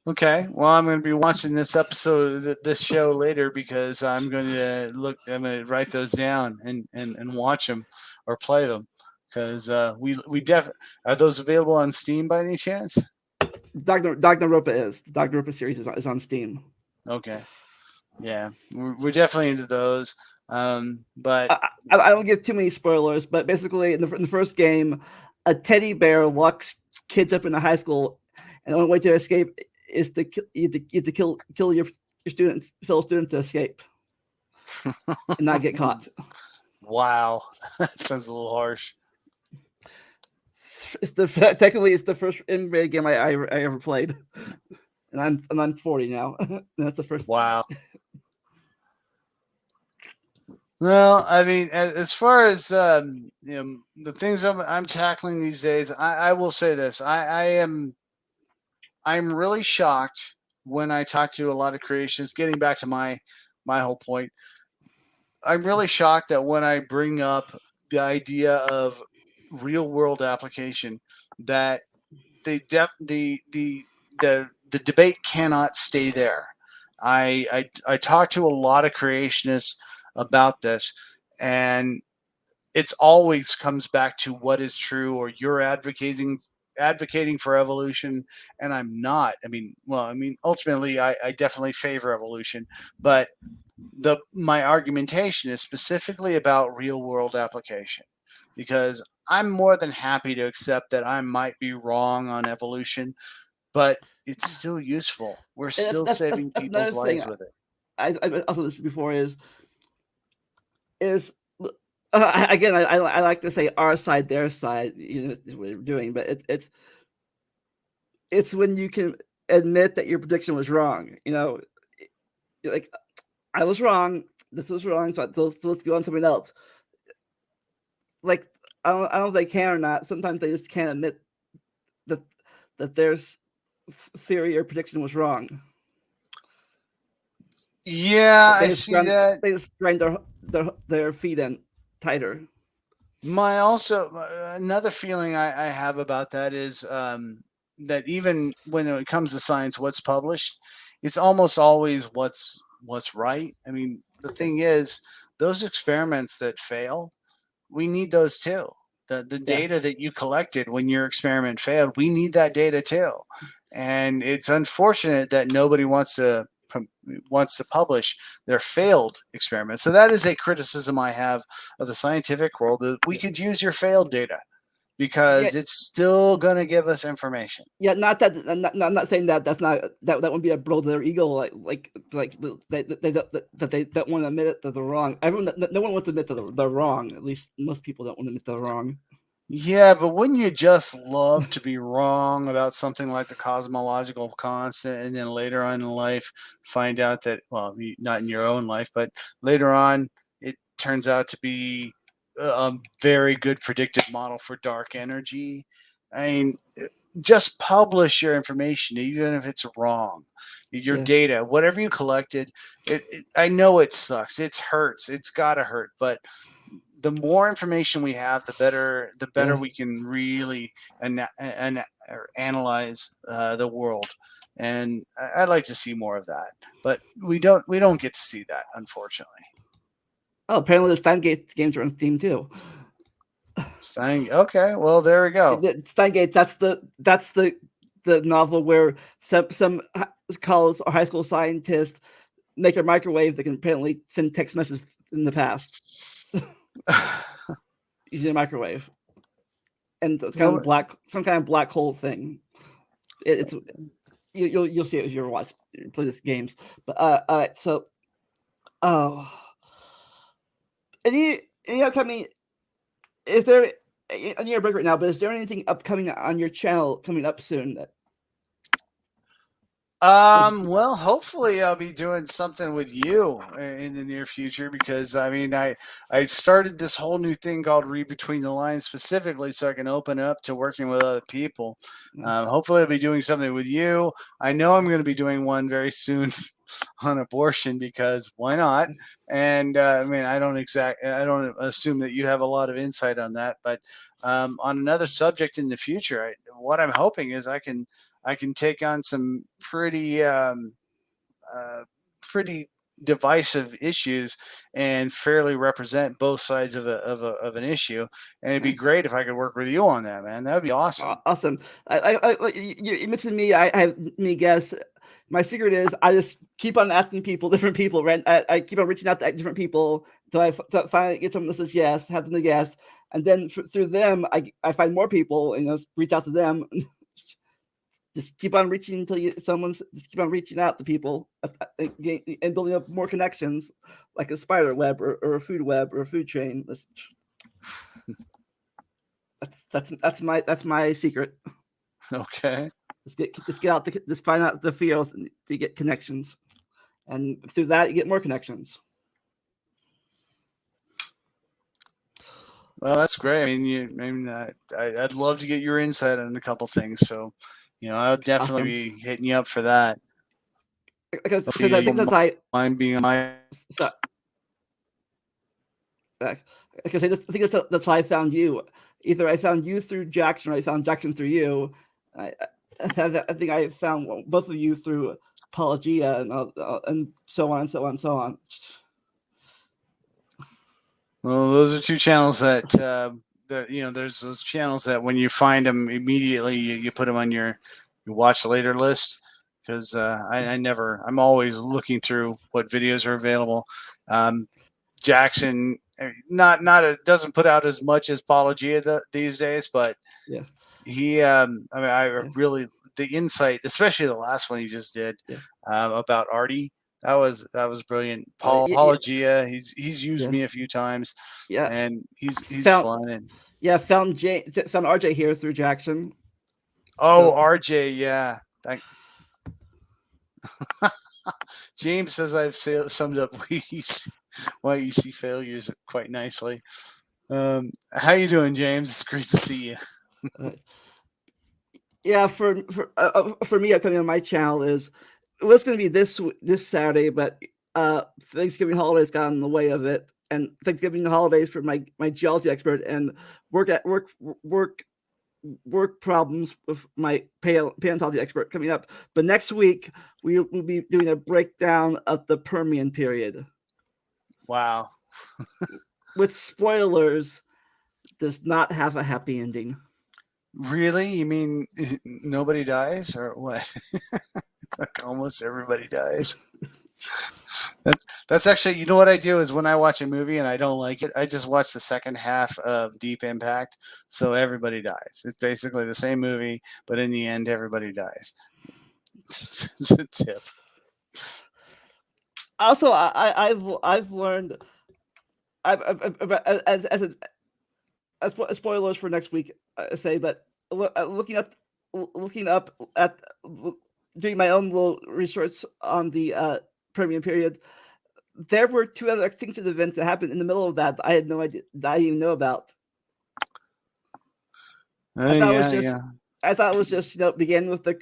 Okay, well, I'm going to be watching this episode of this show later because I'm going to write those down and watch them or play them because we definitely are those available on Steam by any chance? Danganronpa is the Danganronpa series is on Steam. Okay, yeah, we're definitely into those. But I don't give too many spoilers. But basically, in the first game, a teddy bear locks kids up in a high school, and the only way to escape is to kill your fellow student to escape and not get caught. Wow, that sounds a little harsh. Technically it's the first M-rated game I ever played, and I'm 40 now. And that's the first. Wow. Well, I mean, as far as the things I'm tackling these days, I will say this: I'm really shocked when I talk to a lot of creationists. Getting back to my whole point, I'm really shocked that when I bring up the idea of real world application, that they the debate cannot stay there. I talk to a lot of creationists about this, and it's always comes back to what is true, or you're advocating for evolution and I'm not. I mean ultimately I definitely favor evolution, but the my argumentation is specifically about real world application, because I'm more than happy to accept that I might be wrong on evolution, but it's still useful. We're And still saving that's another people's thing lives with it. I also listened before is again I like to say our side, their side, is what we're doing, but it's when you can admit that your prediction was wrong. Like I was wrong, this was wrong, so let's go on something else. Like I don't know if they can or not. Sometimes they just can't admit that their theory or prediction was wrong. Yeah, They I just see grind, that. they just grind their feet in tighter. My also another feeling I have about that is that even when it comes to science, what's published, it's almost always what's right. I mean, the thing is, those experiments that fail, we need those too. The Yeah. data that you collected when your experiment failed, we need that data too. And it's unfortunate that nobody wants to publish their failed experiments. So that is a criticism I have of the scientific world, that we could use your failed data Yeah, because it's still going to give us information. yeah. Not that. I'm not saying that. That's not that would be a blow to their ego. Like they don't want to admit it that they're wrong. Everyone, no one wants to admit that they're wrong. At least most people don't want to admit they're wrong. Yeah, but wouldn't you just love to be wrong about something like the cosmological constant, and then later on in life find out that, well, not in your own life, but later on it turns out to be a very good predictive model for dark energy? I mean, just publish your information, even if it's wrong. Your Yeah, data, whatever you collected, I know it sucks. It hurts. It's got to hurt, but the more information we have, the better yeah. we can really analyze the world. And I'd like to see more of that, but we don't get to see that, unfortunately. Oh, apparently the Steingate games are on Steam too. Okay, well, there we go. Steingate. That's the novel where some college or high school scientists make a microwave that can apparently send text messages in the past using a microwave, and Well, some kind of black hole thing. It's you'll see it if you ever play these games. But all right, so oh, any upcoming? Is there on your break right now? But is there anything upcoming on your channel coming up soon? well, hopefully I'll be doing something with you in the near future, because I mean, I started this whole new thing called Read Between the Lines, specifically so I can open up to working with other people. Hopefully I'll be doing something with you. I know I'm going to be doing one very soon on abortion, because why not? And I mean, I don't assume that you have a lot of insight on that, but on another subject in the future, what I'm hoping is I can take on some uh, pretty divisive issues and fairly represent both sides of an issue. And it'd be Nice. great if I could work with you on that, man. That would be awesome. Awesome. You mentioned me. I have me guess. My secret is I just keep on asking different people, right? I keep on reaching out to different people until I finally get someone that says yes, have them to guess, and then through them, I find more people and reach out to them. Just keep on reaching until just keep on reaching out to people and building up more connections, like a spider web or a food web or a food chain. That's my secret. Okay. Just find out the fields to get connections, and through that you get more connections. Well, that's great. I'd love to get your insight on a couple things. So, I'll definitely Awesome. be hitting you up for that. Because Hopefully, I you think that's don't mind being on my. so, because I think that's why I found you. Either I found you through Jackson, or I found Jackson through you. I, I think I found both of you through Apologia, and so on and so on and so on. Well, those are two channels that there's those channels that when you find them immediately, you put them on your watch later list because I'm always looking through what videos are available. Jackson, doesn't put out as much as Apologia these days, but Yeah, I yeah, really the insight, especially the last one he just did yeah. about Artie. That was brilliant. Yeah, Apologia, he's used yeah, me a few times, yeah. and he's Found fun. And found RJ here through Jackson. oh, So RJ, yeah. James says I've summed up YEC failures quite nicely. How you doing, James? It's great to see you. uh, yeah, for me, coming on my channel is it was going to be this Saturday, but Thanksgiving holidays got in the way of it, and Thanksgiving holidays for my geology expert, and work at work work work problems with my paleontology expert coming up. But next week we will be doing a breakdown of the Permian period Wow. with spoilers. Does not have a happy ending. Really? You mean nobody dies or what? Like almost everybody dies. That's actually, what I do is when I watch a movie and I don't like it, I just watch the second half of Deep Impact, so everybody dies. It's basically the same movie, but in the end, everybody dies. It's a tip. Also, I've learned as spoilers for next week. I say, but looking up at doing my own little research on the Permian period, there were two other extinction events that happened in the middle of that I had no idea that I didn't even know about. I thought it was Yeah, just yeah. I thought it was just began with the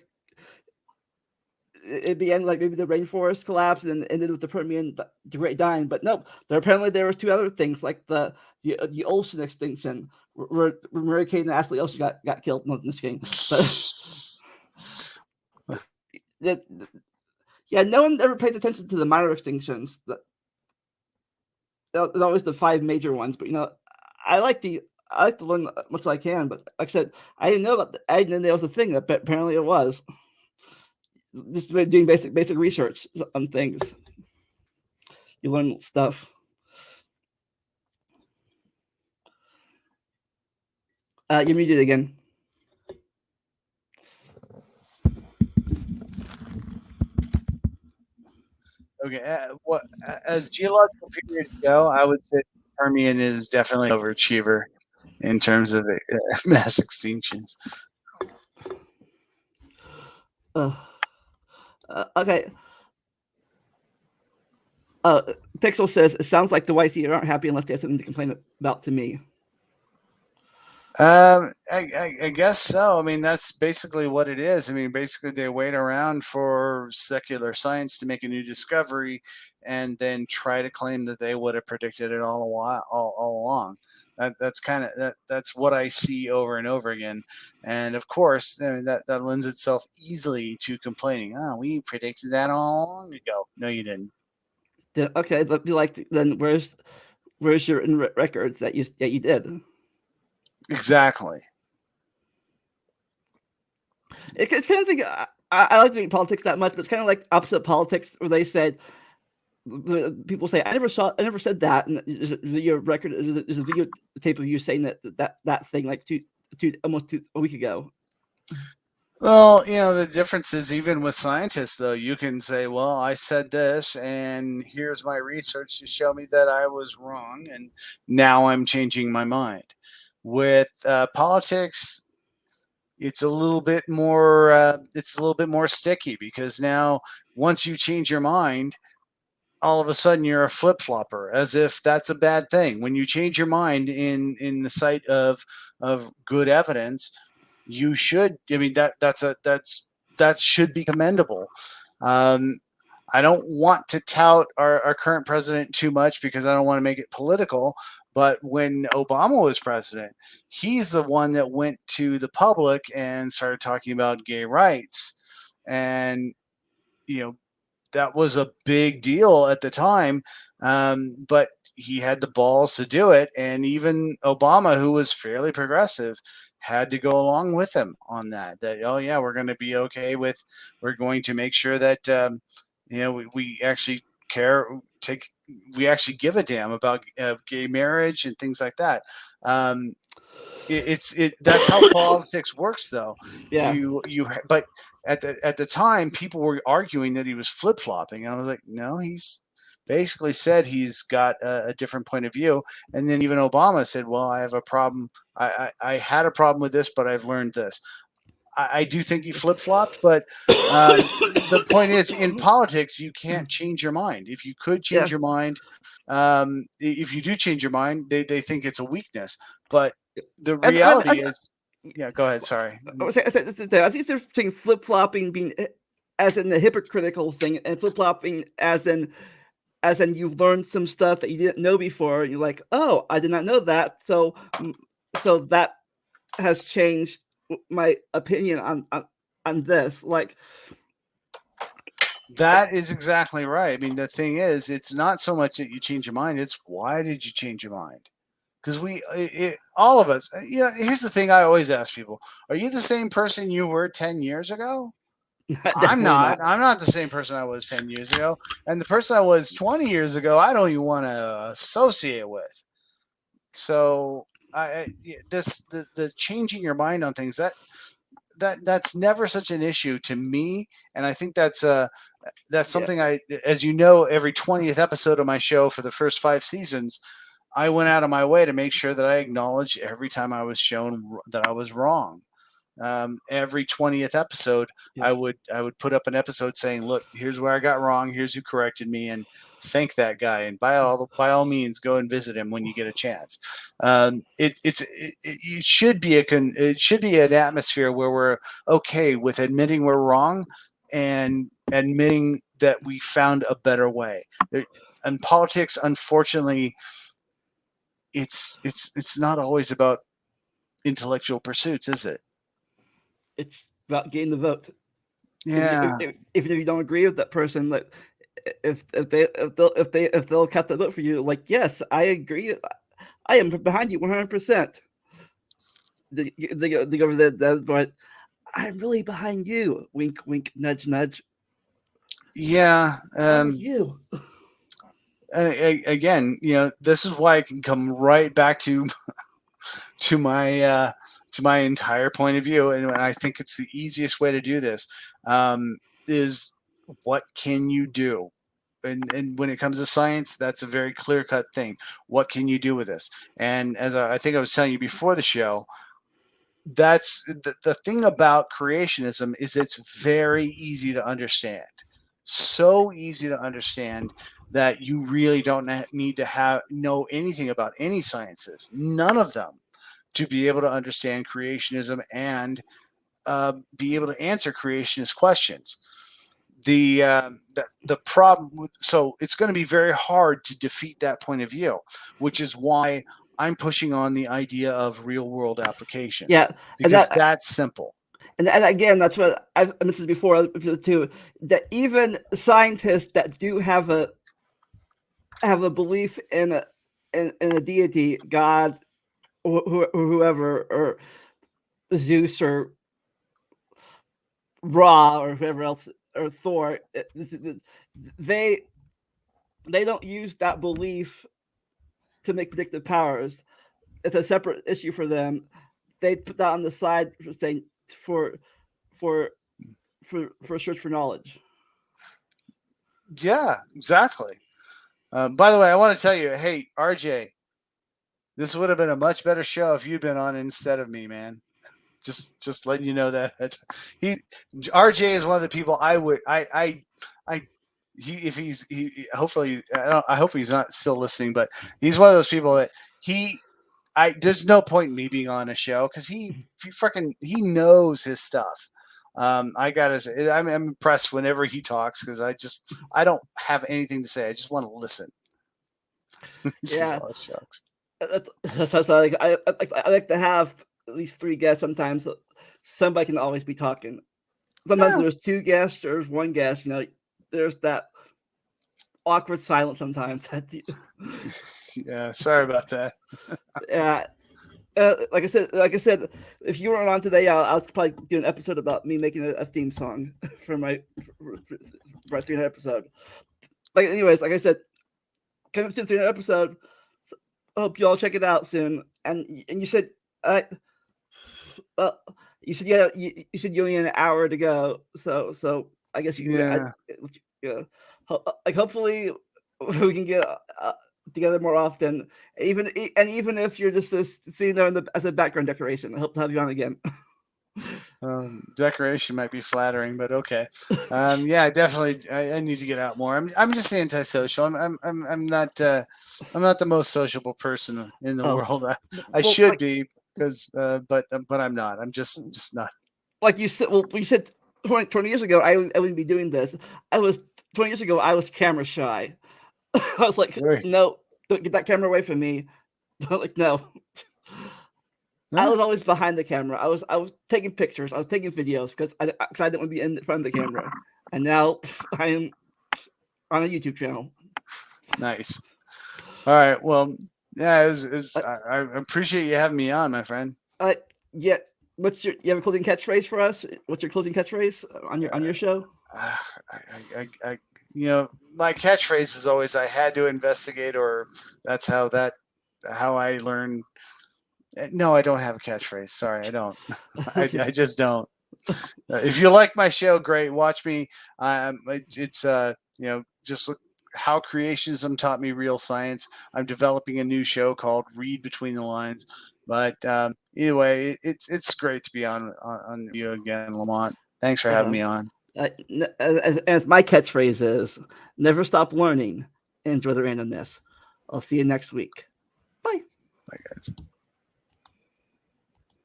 it began like maybe the rainforest collapse and ended with the Permian the Great Dying, but nope. There were two other things like the ocean extinction where Mary Kate and Ashley Ocean got killed. Not in this game, but that yeah, no one ever pays attention to the minor extinctions. There's always the five major ones, but I like the I like to learn as much as I can. But like I said, I didn't know I didn't know there was a thing, but apparently it was. Just doing basic research on things. You learn stuff. You're muted again. Okay. What as geological periods go, I would say Permian is definitely an overachiever in terms of mass extinctions. Uh, okay. Pixel says it sounds like the YC aren't happy unless they have something to complain about to me. I guess so. I mean, that's basically what it is. I mean, basically, they wait around for secular science to make a new discovery, and then try to claim that they would have predicted it all along. That's kind of that's what I see over and over again. And of course, I mean, that lends itself easily to complaining. Oh, we predicted that all long ago. No, you didn't. Okay, but be like, then where's your records that you did? Exactly. It's kind of thing. I like doing politics that much, but it's kind of like opposite politics, where they said people say I never said that, and there's a video record, there's a video tape of you saying that thing like almost a week ago. Well, the difference is even with scientists, though, you can say, well, I said this, and here's my research to show me that I was wrong, and now I'm changing my mind. With politics, it's a little bit more sticky because now once you change your mind, all of a sudden you're a flip flopper, as if that's a bad thing. When you change your mind in the sight of good evidence, you should. I mean, that should be commendable. Um, I don't want to tout our current president too much because I don't want to make it political. But when Obama was president, he's the one that went to the public and started talking about gay rights. And, you know, that was a big deal at the time. But he had the balls to do it. And even Obama, who was fairly progressive, had to go along with him on that. That, oh, yeah, we're going to be okay with, we're going to make sure that, we actually we actually give a damn about gay marriage and things like that. That's how politics works, though. Yeah. But at the time, people were arguing that he was flip flopping, and I was like, no, he's basically said he's got a different point of view. And then even Obama said, well, I have a problem. I had a problem with this, but I've learned this. I do think he flip flopped, but the point is, in politics, you can't change your mind. If you could change your mind, if you do change your mind, they think it's a weakness. But the reality is, yeah, go ahead. Sorry. I think there's between flip flopping being as in the hypocritical thing, and flip flopping as in you've learned some stuff that you didn't know before. And you're like, oh, I did not know that. So that has changed my opinion on this. Like, that is exactly right. I mean, the thing is, it's not so much that you change your mind; it's why did you change your mind? Because all of us. Here's the thing: I always ask people: are you the same person you were 10 years ago? I'm not. I'm not the same person I was 10 years ago, and the person I was 20 years ago, I don't even want to associate with. So, the changing your mind on things, that's never such an issue to me, and I think that's something as you know, every 20th episode of my show for the first 5 seasons, I went out of my way to make sure that I acknowledged every time I was shown that I was wrong. Every 20th episode, I would put up an episode saying, "Look, here's where I got wrong. Here's who corrected me, and thank that guy. And by all means, go and visit him when you get a chance." It should be it should be an atmosphere where we're okay with admitting we're wrong and admitting that we found a better way. And politics, unfortunately, it's not always about intellectual pursuits, is it? It's about getting the vote. Yeah. Even if you don't agree with that person, like if they'll cast the vote for you, like, yes, I agree, I am behind you 100%. They go over there, but I'm really behind you. Wink, wink, nudge, nudge. Yeah. You. And again, this is why I can come right back to my entire point of view, and I think it's the easiest way to do this. Is what can you do? And when it comes to science, that's a very clear-cut thing. What can you do with this? And as I think I was telling you before the show, that's the thing about creationism is it's very easy to understand. So easy to understand that you really don't need to know anything about any sciences, none of them, to be able to understand creationism and be able to answer creationist questions. The problem, so it's going to be very hard to defeat that point of view, which is why I'm pushing on the idea of real world applications. Yeah, because that's simple. And again, that's what I've mentioned before too. That even scientists that do have a belief in a deity, God, or whoever, or Zeus, or Ra, or whoever else, or Thor, they don't use that belief to make predictive powers. It's a separate issue for them. They put that on the side for saying for search for knowledge. Yeah, exactly. By the way, I want to tell you, hey, RJ, this would have been a much better show if you'd been on instead of me, man. Just letting you know that RJ is one of the people I hopefully I hope he's not still listening, but he's one of those people that there's no point in me being on a show because he knows his stuff. I gotta say, I'm impressed whenever he talks because I don't have anything to say. I just want to listen. Yeah. Oh, shucks. So I like to have at least 3 guests sometimes. So somebody can always be talking. Sometimes there's 2 guests, there's 1 guest. There's that awkward silence sometimes. Yeah, sorry about that. Yeah. Like I said, if you weren't on today, I was probably doing an episode about me making a theme song for my 300 episode. Anyways, like I said, coming to the 300 episode. So I hope you all check it out soon. And you said, you said you only had an hour to go. So I guess you can. Yeah. Hopefully we can get together more often. Even if you're just sitting there as a background decoration, I hope to have you on again. Decoration might be flattering, but okay. Yeah, definitely. I need to get out more. I'm just antisocial. I'm not the most sociable person in the world. I should be because, but I'm not. I'm just not. Like you said, you said 20 years ago, I wouldn't be doing this. 20 years ago, I was camera shy. I was like, no, don't get that camera away from me. Like, no. I was always behind the camera. I was taking pictures. I was taking videos because I didn't want to be in front of the camera. And now I am on a YouTube channel. Nice. All right. Well, yeah, I appreciate you having me on, my friend. Yeah. You have a closing catchphrase for us? What's your closing catchphrase on your show? My catchphrase is always I had to investigate, or that's how I learn. No, I don't have a catchphrase. Sorry, I don't. I just don't. If you like my show, great. Watch me. It's just look how creationism taught me real science. I'm developing a new show called Read Between the Lines. But either way, it's great to be on you again, Lamont. Thanks for having me on. As my catchphrase is, never stop learning and enjoy the randomness. I'll see you next week. Bye. Bye, guys.